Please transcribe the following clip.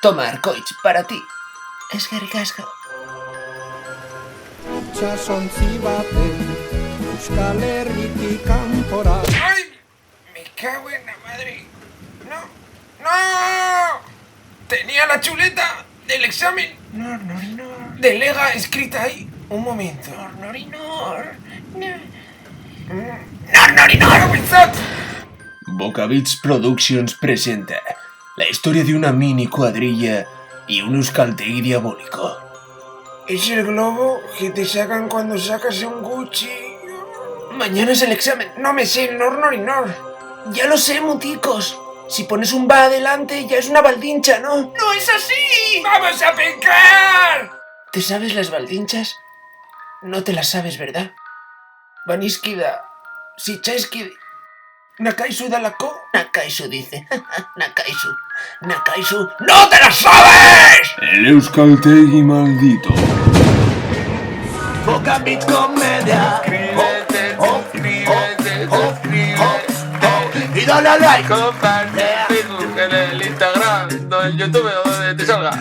Toma, Arkoitz, para ti. Eskerrik asko. Itxasontzi baten Euskal Herritik kanpora. ¡Ay! Me cago en la madre. ¡No! ¡No! Tenía la chuleta del examen de Lega escrita ahí. Un momento. ¡Nor, pensad! Bocavits Productions presenta la historia de una mini cuadrilla y un euskaltegui diabólico. Es el globo que te sacan cuando sacas un Gucci. Mañana es el examen. No me sé el nor. Ya lo sé, muticos. Si pones un va adelante ya es una baldincha, ¿no? ¡No es así! ¡Vamos a pecar! ¿Te sabes las baldinchas? No te las sabes, ¿verdad? Vaniskida, Sichaiskid, Nakaisu Dalako. Nakaisu dice. Nakaisu. ¡No te la sabes! El euskaltegui maldito. Bocavits Comedia. Y dale a like, comparte en Facebook, en el Instagram, en el YouTube, donde te salga.